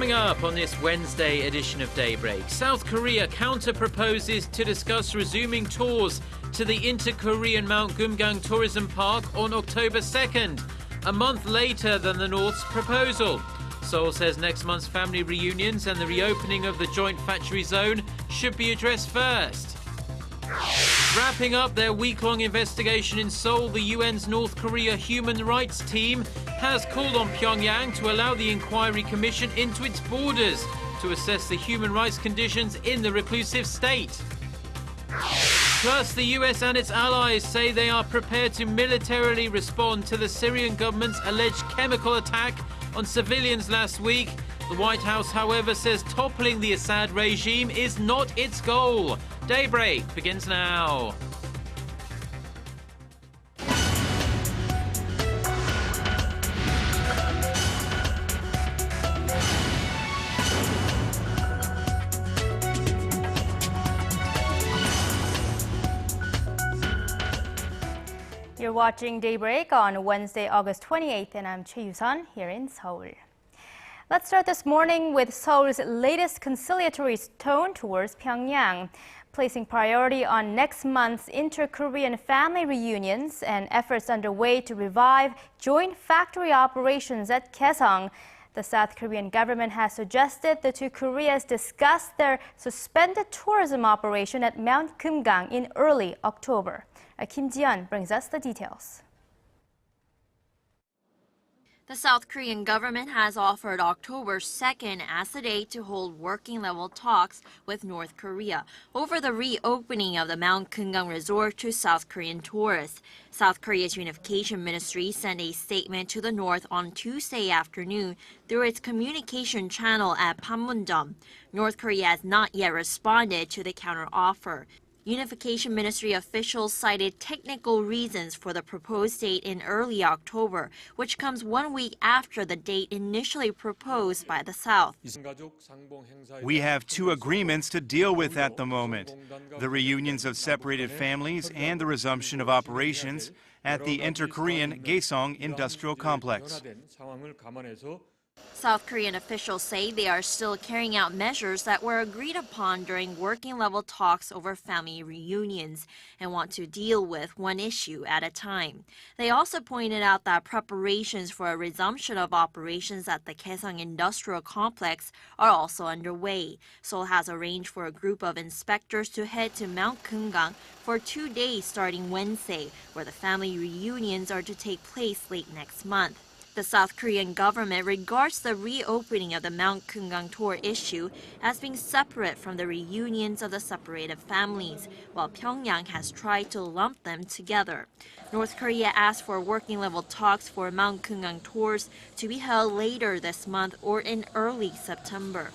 Coming up on this Wednesday edition of Daybreak, South Korea counter-proposes to discuss resuming tours to the inter-Korean Mount Geumgang Tourism Park on October 2nd, a month later than the North's proposal. Seoul says next month's family reunions and the reopening of the joint factory zone should be addressed first. Wrapping up their week-long investigation in Seoul, the UN's North Korea Human Rights Team has called on Pyongyang to allow the inquiry commission into its borders to assess the human rights conditions in the reclusive state. Plus, the US and its allies say they are prepared to militarily respond to the Syrian government's alleged chemical attack on civilians last week. The White House, however, says toppling the Assad regime is not its goal. Daybreak begins now. You're watching Daybreak on Wednesday, August 28th, and I'm Choi Yusun here in Seoul. Let's start this morning with Seoul's latest conciliatory tone towards Pyongyang, placing priority on next month's inter-Korean family reunions and efforts underway to revive joint factory operations at Kaesong. The South Korean government has suggested the two Koreas discuss their suspended tourism operation at Mount Geumgang in early October. Kim Ji-yeon brings us the details. The South Korean government has offered October 2nd as the date to hold working-level talks with North Korea over the reopening of the Mount Geumgang resort to South Korean tourists. South Korea's Unification Ministry sent a statement to the North on Tuesday afternoon through its communication channel at Panmunjom. North Korea has not yet responded to the counteroffer. Unification Ministry officials cited technical reasons for the proposed date in early October, which comes 1 week after the date initially proposed by the South. We have two agreements to deal with at the moment: the reunions of separated families and the resumption of operations at the inter-Korean Kaesong Industrial Complex. South Korean officials say they are still carrying out measures that were agreed upon during working-level talks over family reunions and want to deal with one issue at a time. They also pointed out that preparations for a resumption of operations at the Kaesong Industrial Complex are also underway. Seoul has arranged for a group of inspectors to head to Mount Geumgang for 2 days starting Wednesday, where the family reunions are to take place late next month. The South Korean government regards the reopening of the Mount Geumgang tour issue as being separate from the reunions of the separated families, while Pyongyang has tried to lump them together. North Korea asked for working-level talks for Mount Geumgang tours to be held later this month or in early September.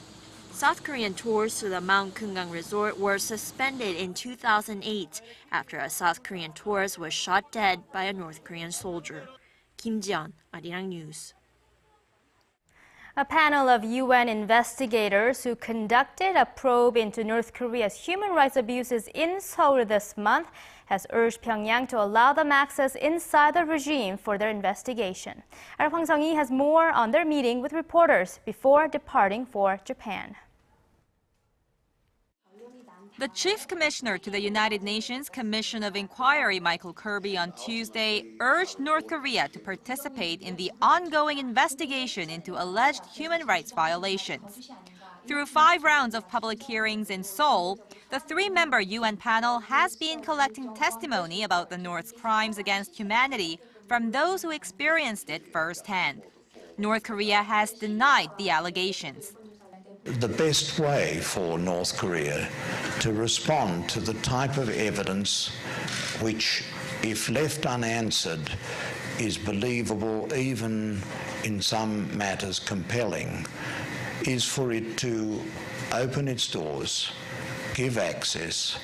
South Korean tours to the Mount Geumgang resort were suspended in 2008 after a South Korean tourist was shot dead by a North Korean soldier. Kim Ji-yeon, Arirang News. A panel of UN investigators who conducted a probe into North Korea's human rights abuses in Seoul this month has urged Pyongyang to allow them access inside the regime for their investigation. Our Hwang Sung-hee has more on their meeting with reporters before departing for Japan. The Chief Commissioner to the United Nations Commission of Inquiry, Michael Kirby, on Tuesday urged North Korea to participate in the ongoing investigation into alleged human rights violations. Through 5 rounds of public hearings in Seoul, the 3-member UN panel has been collecting testimony about the North's crimes against humanity from those who experienced it firsthand. North Korea has denied the allegations. The best way for North Korea to respond to the type of evidence which, if left unanswered, is believable, even in some matters compelling, is for it to open its doors, give access.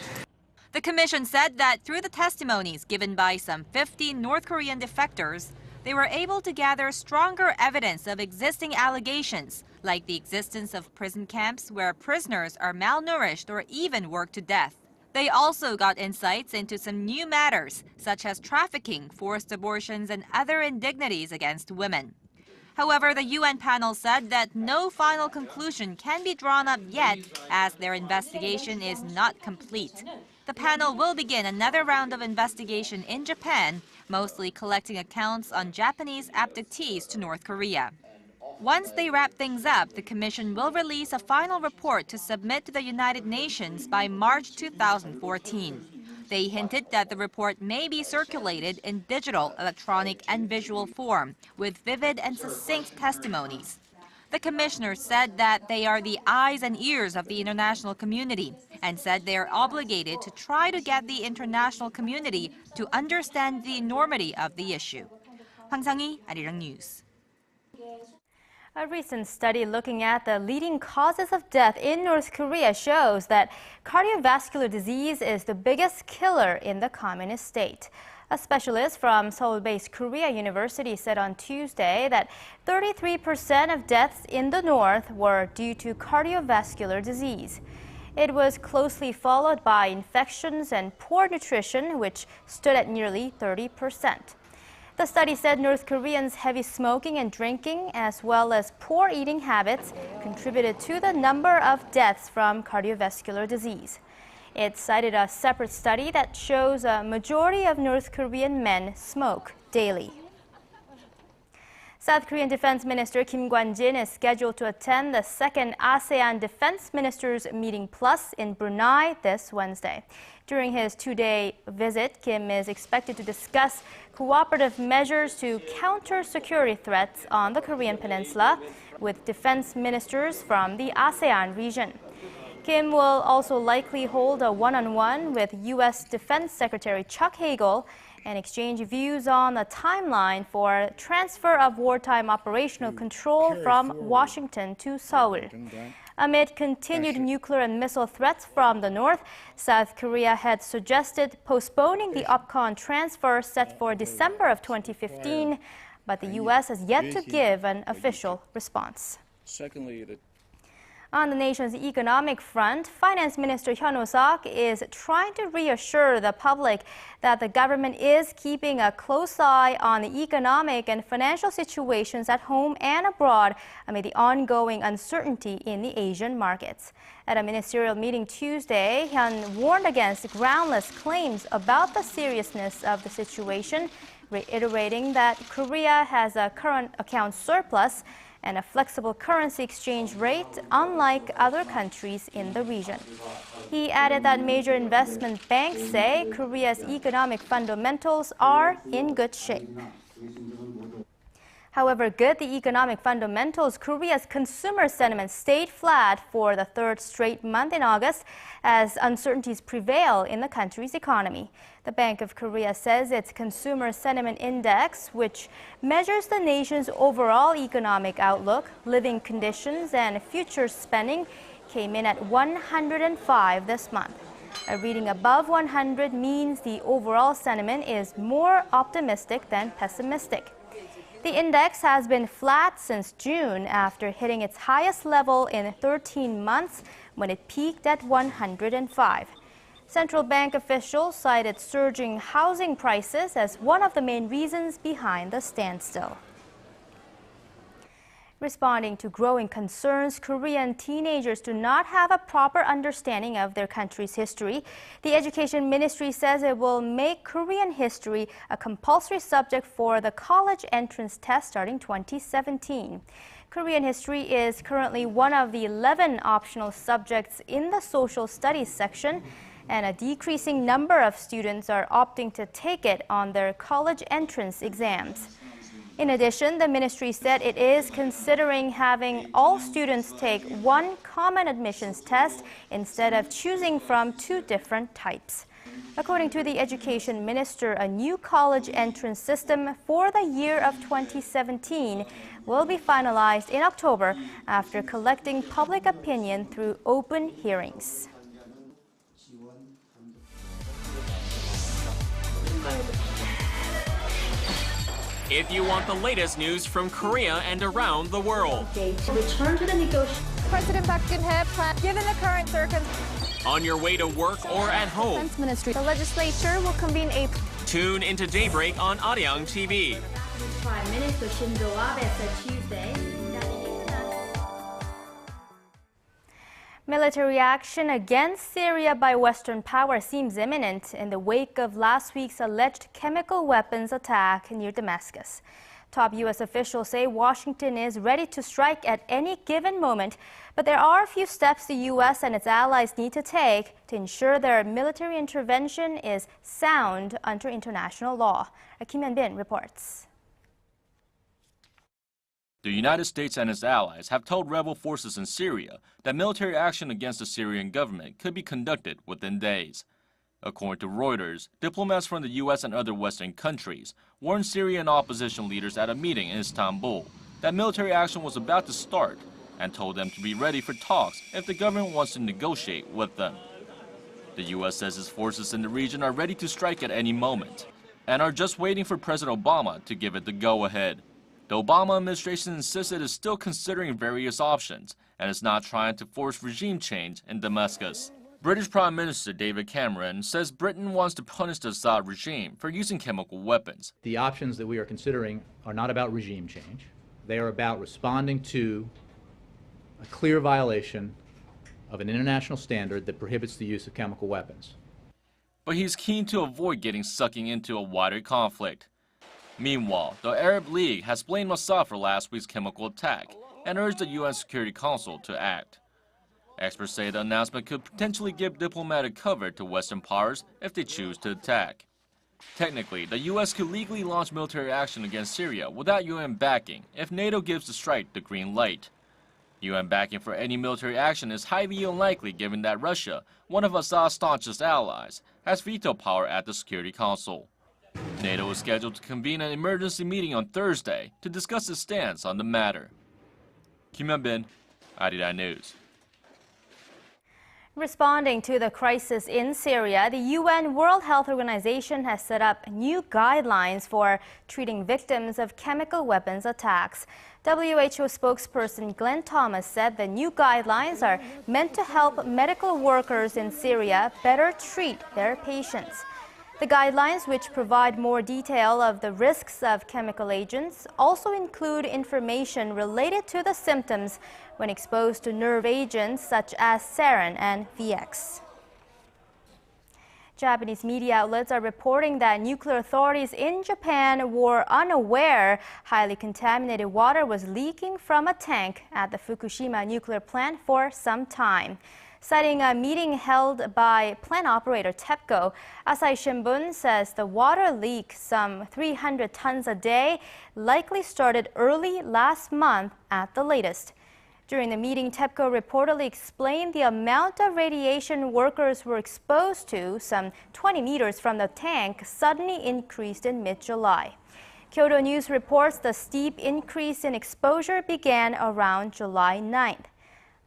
The commission said that through the testimonies given by some 50 North Korean defectors, they were able to gather stronger evidence of existing allegations, like the existence of prison camps where prisoners are malnourished or even worked to death. They also got insights into some new matters, such as trafficking, forced abortions, and other indignities against women. However, the UN panel said that no final conclusion can be drawn up yet, as their investigation is not complete. The panel will begin another round of investigation in Japan, mostly collecting accounts on Japanese abductees to North Korea. Once they wrap things up, the Commission will release a final report to submit to the United Nations by March 2014. They hinted that the report may be circulated in digital, electronic, and visual form, with vivid and succinct testimonies. The commissioner said that they are the eyes and ears of the international community, and said they are obligated to try to get the international community to understand the enormity of the issue. 황상희, Arirang News. A recent study looking at the leading causes of death in North Korea shows that cardiovascular disease is the biggest killer in the communist state. A specialist from Seoul-based Korea University said on Tuesday that 33% of deaths in the north were due to cardiovascular disease. It was closely followed by infections and poor nutrition, which stood at nearly 30%. The study said North Koreans' heavy smoking and drinking, as well as poor eating habits, contributed to the number of deaths from cardiovascular disease. It cited a separate study that shows a majority of North Korean men smoke daily. South Korean Defense Minister Kim Kwan-jin is scheduled to attend the second ASEAN Defense Ministers Meeting Plus in Brunei this Wednesday. During his two-day visit, Kim is expected to discuss cooperative measures to counter security threats on the Korean peninsula with defense ministers from the ASEAN region. Kim will also likely hold a one-on-one with U.S. Defense Secretary Chuck Hagel and exchange views on the timeline for transfer of wartime operational control from Washington to Seoul. Amid continued nuclear and missile threats from the north, South Korea had suggested postponing the OPCON transfer set for December of 2015, but the U.S. has yet to give an official response. On the nation's economic front, Finance Minister Hyun Oh-seok is trying to reassure the public that the government is keeping a close eye on the economic and financial situations at home and abroad amid the ongoing uncertainty in the Asian markets. At a ministerial meeting Tuesday, Hyun warned against groundless claims about the seriousness of the situation, reiterating that Korea has a current account surplus and a flexible currency exchange rate, unlike other countries in the region. He added that major investment banks say Korea's economic fundamentals are in good shape. However good the economic fundamentals, Korea's consumer sentiment stayed flat for the third straight month in August as uncertainties prevail in the country's economy. The Bank of Korea says its Consumer Sentiment Index, which measures the nation's overall economic outlook, living conditions, and future spending, came in at 105 this month. A reading above 100 means the overall sentiment is more optimistic than pessimistic. The index has been flat since June after hitting its highest level in 13 months when it peaked at 105. Central bank officials cited surging housing prices as one of the main reasons behind the standstill. Responding to growing concerns Korean teenagers do not have a proper understanding of their country's history, the Education Ministry says it will make Korean history a compulsory subject for the college entrance test starting 2017. Korean history is currently one of the 11 optional subjects in the social studies section, and a decreasing number of students are opting to take it on their college entrance exams. In addition, the ministry said it is considering having all students take one common admissions test instead of choosing from two different types. According to the education minister, a new college entrance system for the year of 2017 will be finalized in October after collecting public opinion through open hearings. If you want the latest news from Korea and around the world. Return to the negotiation. President Park Geun-hye, given the current circumstances. On your way to work or at home. Defense Ministry. The legislature will convene a... Tune into Daybreak on Arirang TV. Prime Minister Shinzo Abe said Tuesday that military action against Syria by Western powers seems imminent in the wake of last week's alleged chemical weapons attack near Damascus. Top U.S. officials say Washington is ready to strike at any given moment, but there are a few steps the U.S. and its allies need to take to ensure their military intervention is sound under international law. Kim Hyun-bin reports. The United States and its allies have told rebel forces in Syria that military action against the Syrian government could be conducted within days. According to Reuters, diplomats from the U.S. and other Western countries warned Syrian opposition leaders at a meeting in Istanbul that military action was about to start and told them to be ready for talks if the government wants to negotiate with them. The U.S. says its forces in the region are ready to strike at any moment and are just waiting for President Obama to give it the go-ahead. The Obama administration insists it is still considering various options and is not trying to force regime change in Damascus. British Prime Minister David Cameron says Britain wants to punish the Assad regime for using chemical weapons. The options that we are considering are not about regime change. They are about responding to a clear violation of an international standard that prohibits the use of chemical weapons. But he's keen to avoid getting sucked into a wider conflict. Meanwhile, the Arab League has blamed Assad for last week's chemical attack and urged the UN Security Council to act. Experts say the announcement could potentially give diplomatic cover to Western powers if they choose to attack. Technically, the U.S. could legally launch military action against Syria without UN backing if NATO gives the strike the green light. UN backing for any military action is highly unlikely given that Russia, one of Assad's staunchest allies, has veto power at the Security Council. NATO is scheduled to convene an emergency meeting on Thursday to discuss its stance on the matter. Kim Hyun-bin, Arirang News. Responding to the crisis in Syria, the UN World Health Organization has set up new guidelines for treating victims of chemical weapons attacks. WHO spokesperson Glenn Thomas said the new guidelines are meant to help medical workers in Syria better treat their patients. The guidelines, which provide more detail of the risks of chemical agents, also include information related to the symptoms when exposed to nerve agents such as sarin and VX. Japanese media outlets are reporting that nuclear authorities in Japan were unaware highly contaminated water was leaking from a tank at the Fukushima nuclear plant for some time. Citing a meeting held by plant operator TEPCO, Asahi Shimbun says the water leak, some 300 tons a day, likely started early last month at the latest. During the meeting, TEPCO reportedly explained the amount of radiation workers were exposed to, some 20 meters from the tank, suddenly increased in mid-July. Kyodo News reports the steep increase in exposure began around July 9th.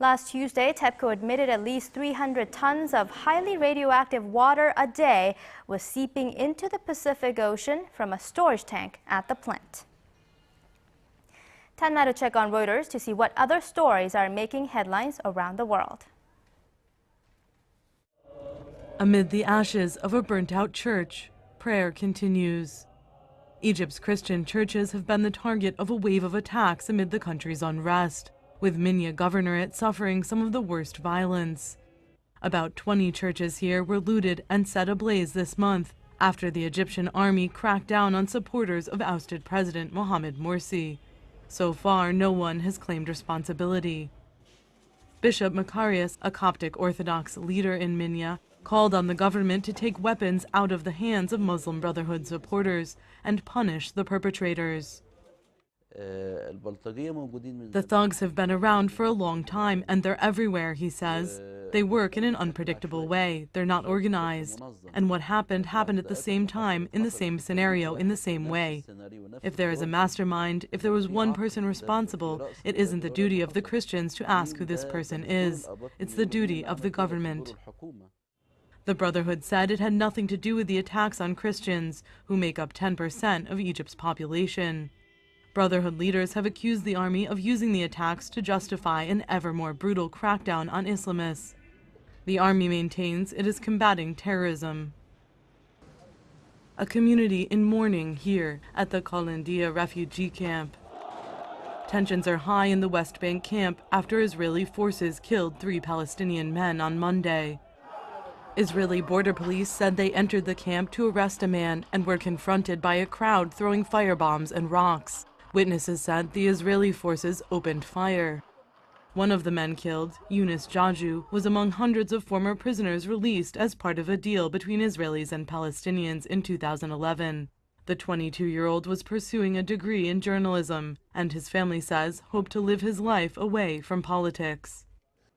Last Tuesday, TEPCO admitted at least 300 tons of highly radioactive water a day was seeping into the Pacific Ocean from a storage tank at the plant. Time now to check on Reuters to see what other stories are making headlines around the world. Amid the ashes of a burnt-out church, prayer continues. Egypt's Christian churches have been the target of a wave of attacks amid the country's unrest, with Minya Governorate suffering some of the worst violence. About 20 churches here were looted and set ablaze this month after the Egyptian army cracked down on supporters of ousted President Mohamed Morsi. So far, no one has claimed responsibility. Bishop Macarius, a Coptic Orthodox leader in Minya, called on the government to take weapons out of the hands of Muslim Brotherhood supporters and punish the perpetrators. The thugs have been around for a long time and they're everywhere, he says. They work in an unpredictable way. They're not organized. And what happened at the same time, in the same scenario, in the same way. If there is a mastermind, if there was one person responsible, it isn't the duty of the Christians to ask who this person is. It's the duty of the government. The Brotherhood said it had nothing to do with the attacks on Christians, who make up 10% of Egypt's population. Brotherhood leaders have accused the army of using the attacks to justify an ever more brutal crackdown on Islamists. The army maintains it is combating terrorism. a community in mourning here at the Kolendia refugee camp. Tensions are high in the West Bank camp after Israeli forces killed 3 Palestinian men on Monday. Israeli border police said they entered the camp to arrest a man and were confronted by a crowd throwing firebombs and rocks. Witnesses said the Israeli forces opened fire. One of the men killed, Yunus Jaju, was among hundreds of former prisoners released as part of a deal between Israelis and Palestinians in 2011. The 22-year-old was pursuing a degree in journalism, and his family says hoped to live his life away from politics.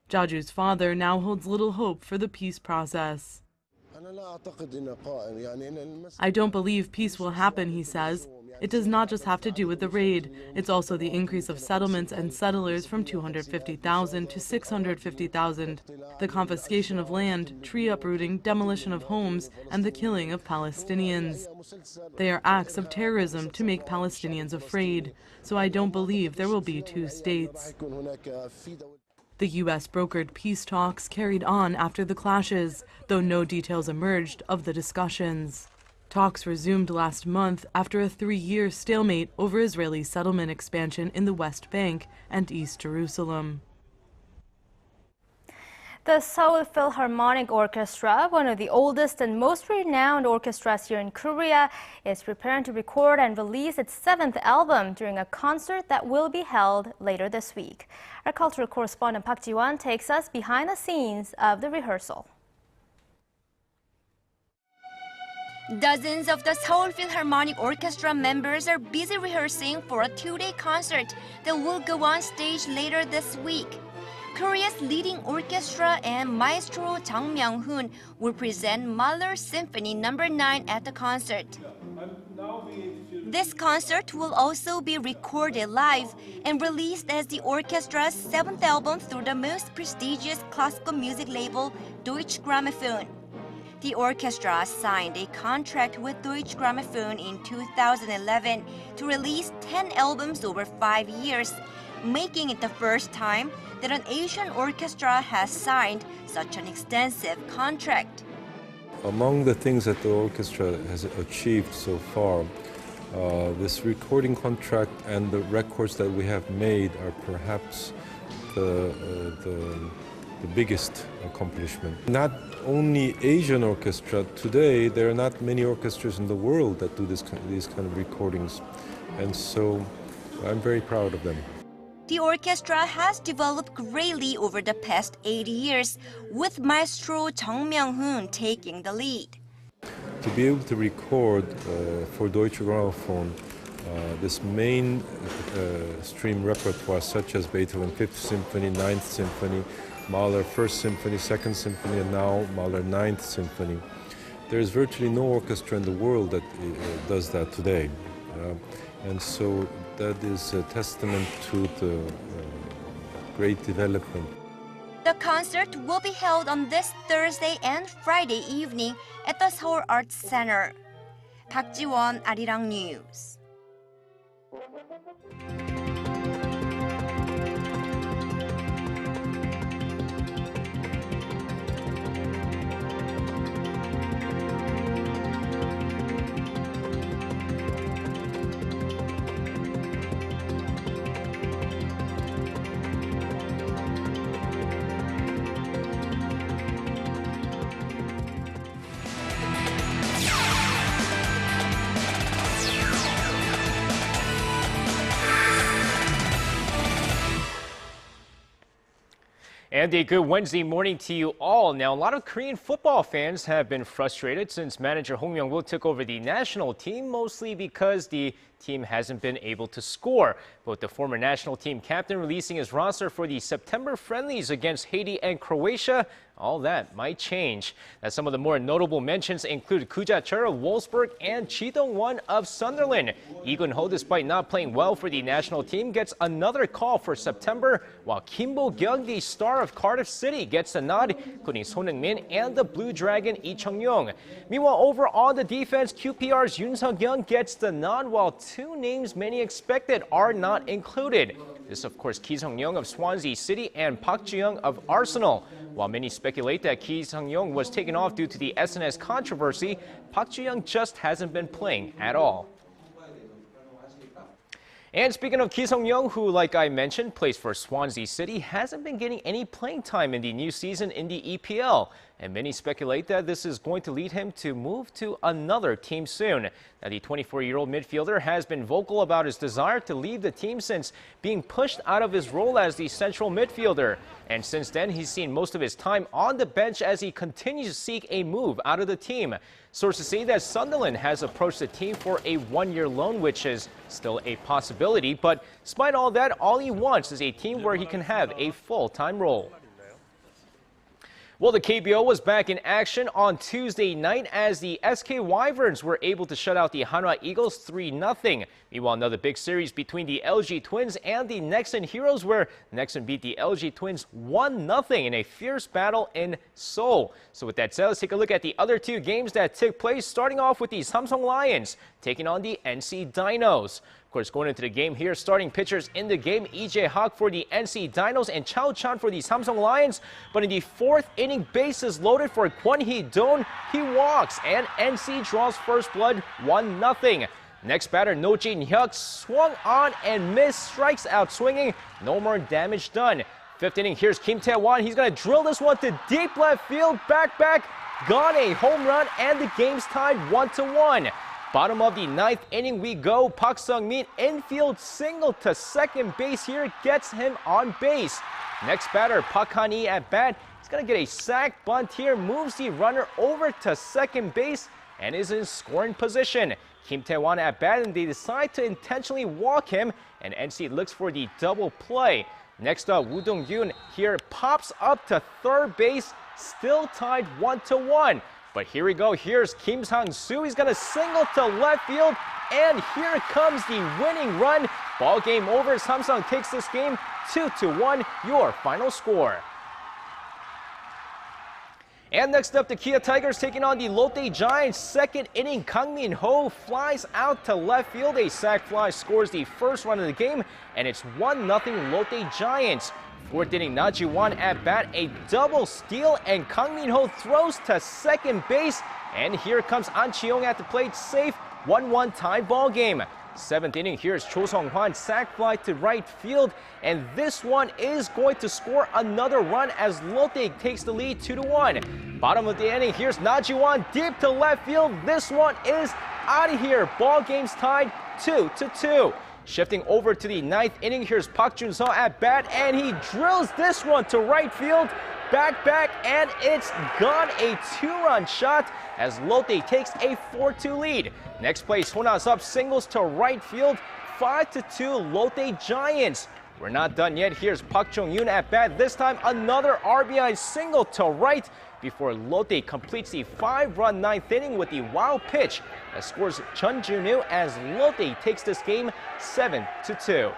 Jaju's father now holds little hope for the peace process. I don't believe peace will happen, he says. It does not just have to do with the raid. It's also the increase of settlements and settlers from 250,000 to 650,000, the confiscation of land, tree uprooting, demolition of homes, and the killing of Palestinians. They are acts of terrorism to make Palestinians afraid, so I don't believe there will be 2 states. The U.S. brokered peace talks carried on after the clashes, though no details emerged of the discussions. Talks resumed last month after a 3-year stalemate over Israeli settlement expansion in the West Bank and East Jerusalem. The Seoul Philharmonic Orchestra, one of the oldest and most renowned orchestras here in Korea, is preparing to record and release its 7th album during a concert that will be held later this week. Our cultural correspondent Park Ji-won takes us behind the scenes of the rehearsal. Dozens of the Seoul Philharmonic Orchestra members are busy rehearsing for a 2-day concert that will go on stage later this week. Korea's leading orchestra and maestro Jang Myung-hoon will present Mahler's Symphony No. 9 at the concert. This concert will also be recorded live and released as the orchestra's 7th album through the most prestigious classical music label, Deutsche Grammophon. The orchestra signed a contract with Deutsche Grammophon in 2011 to release 10 albums over 5 years, making it the first time that an Asian orchestra has signed such an extensive contract. Among the things that the orchestra has achieved so far, this recording contract and the records that we have made are perhaps the biggest accomplishment. Not only Asian orchestra, today there are not many orchestras in the world that do these kind of recordings, and so I'm very proud of them. The orchestra has developed greatly over the past 80 years, with maestro Jang Myung-hoon taking the lead. To be able to record for Deutsche Grammophon this main stream repertoire, such as Beethoven 5th Symphony, 9th Symphony, Mahler 1st Symphony, 2nd Symphony, and now Mahler 9th Symphony. There is virtually no orchestra in the world that does that today. And so that is a testament to the great development. The concert will be held on this Thursday and Friday evening at the Seoul Arts Center. Park Ji-won, Arirang News. And a good Wednesday morning to you all. Now, a lot of Korean football fans have been frustrated since manager Hong Myung-woo took over the national team, mostly because the team hasn't been able to score. Both the former national team captain releasing his roster for the September friendlies against Haiti and Croatia. All that might change. Now, some of the more notable mentions include Koo Ja-chul of Wolfsburg and Chi Dong-won of Sunderland. Lee Gun-ho, despite not playing well for the national team, gets another call for September, while Kim Bo-kyung, the star of Cardiff City, gets a nod, including Son Heung-min and the Blue Dragon Lee Chung-yong. Meanwhile, over on the defense, QPR's Yoon Sung-yeong gets the nod, while two names many expected are not included. This, of course, Ki Sung-young of Swansea City and Park Ji-young of Arsenal. While many speculate that Ki Sung-young was taken off due to the SNS controversy, Park Ji-young just hasn't been playing at all. And speaking of Ki Sung-young, who, like I mentioned, plays for Swansea City, hasn't been getting any playing time in the new season in the EPL. And many speculate that this is going to lead him to move to another team soon. Now, the 24-year-old midfielder has been vocal about his desire to leave the team since being pushed out of his role as the central midfielder. And since then, he's seen most of his time on the bench as he continues to seek a move out of the team. Sources say that Sunderland has approached the team for a one-year loan, which is still a possibility. But despite all that, all he wants is a team where he can have a full-time role. Well, the KBO was back in action on Tuesday night as the SK Wyverns were able to shut out the Hanwha Eagles 3-0. Meanwhile, another big series between the LG Twins and the Nexon Heroes, where Nexon beat the LG Twins 1-0 in a fierce battle in Seoul. So with that said, let's take a look at the other two games that took place, starting off with the Samsung Lions taking on the NC Dinos. Of course, going into the game here, starting pitchers in the game, EJ Hawk for the NC Dinos and Chao Chan for the Samsung Lions. But in the fourth inning, bases loaded for Kwon Hee-don. He walks, and NC draws first blood 1-0. Next batter, No Jin-hyuk swung on and missed, strikes out swinging. No more damage done. Fifth inning, here's Kim Tae-won. He's going to drill this one to deep left field. Back, gone, a home run, and the game's tied 1-1. Bottom of the ninth inning we go. Park Sung-min infield single to second base here, gets him on base. Next batter, Park Han-hee at bat. He's going to get a sac bunt here, moves the runner over to second base and is in scoring position. Kim Tae-won at bat, and they decide to intentionally walk him, and NC looks for the double play. Next up, Woo Dong-yoon here pops up to third base, still tied 1-1. But here we go. Here's Kim Sang-soo. He's going to single to left field. And here comes the winning run. Ball game over. Samsung takes this game 2-1. Your final score. And next up, the Kia Tigers taking on the Lotte Giants. Second inning, Kang Min-ho flies out to left field. A sac fly scores the first run of the game. And it's 1-0 Lotte Giants. Fourth inning, Na Ji-won at bat, a double steal, and Kang Min-ho throws to second base. And here comes An Chi-young at the plate, safe, 1-1 tie ball game. Seventh inning, here's Cho Sung-hwan, sac fly to right field, and this one is going to score another run as Lotte takes the lead 2-1. Bottom of the inning, here's Na Ji-won deep to left field. This one is out of here. Ball game's tied 2-2. Shifting over to the ninth inning, here's Park Jun-seo at bat, and he drills this one to right field. Back, and it's gone. A two-run shot as Lotte takes a 4-2 lead. Next play, Sona's up, singles to right field. 5-2 Lotte Giants. We're not done yet. Here's Park Jong-yoon at bat. This time, another RBI single to right before Lotte completes the 5-run ninth inning with the wild pitch that scores Chun Jun-woo as Lotte takes this game 7-2.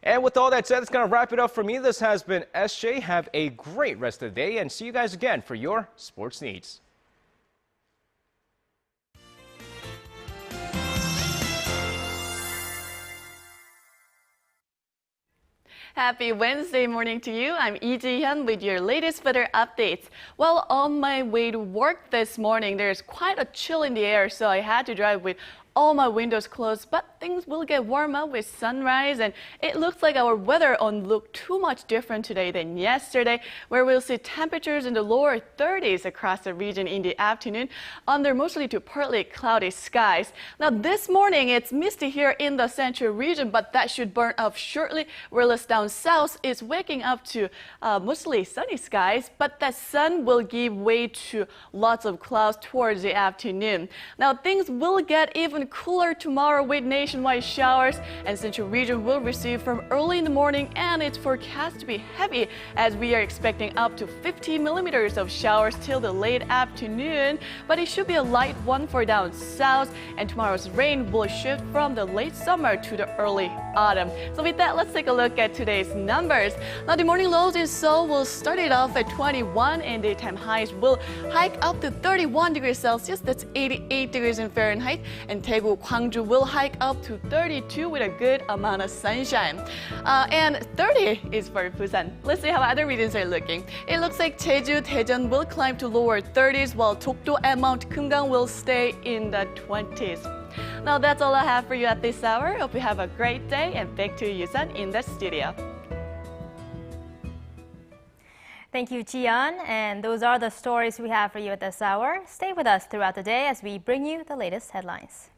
And with all that said, it's going to wrap it up for me. This has been SJ. Have a great rest of the day, and see you guys again for your sports needs. Happy Wednesday morning to you. I'm Lee Ji-hyun with your latest weather updates. Well, on my way to work this morning, there's quite a chill in the air, so I had to drive with all my windows closed, but things will get warmer with sunrise, and it looks like our weather won't look too much different today than yesterday, where we'll see temperatures in the lower 30s across the region in the afternoon under mostly to partly cloudy skies. Now this morning it's misty here in the central region, but that should burn up shortly, whereas down south it's waking up to mostly sunny skies, but that sun will give way to lots of clouds towards the afternoon. Now things will get even cooler tomorrow with nationwide showers, and central region will receive from early in the morning, and it's forecast to be heavy as we are expecting up to 50 millimeters of showers till the late afternoon, but it should be a light one for down south, and tomorrow's rain will shift from the late summer to the early autumn. So with that, let's take a look at today's numbers. Now the morning lows in Seoul will start it off at 21, and daytime highs will hike up to 31 degrees Celsius, that's 88 degrees in Fahrenheit, and Daegu, Gwangju will hike up to 32 with a good amount of sunshine. And 30 is for Busan. Let's see how other regions are looking. It looks like Jeju, Daejeon will climb to lower 30s, while Dokdo and Mount Geumgang will stay in the 20s. Now that's all I have for you at this hour. Hope you have a great day, and back to Yusan in the studio. Thank you, Jian. And those are the stories we have for you at this hour. Stay with us throughout the day as we bring you the latest headlines.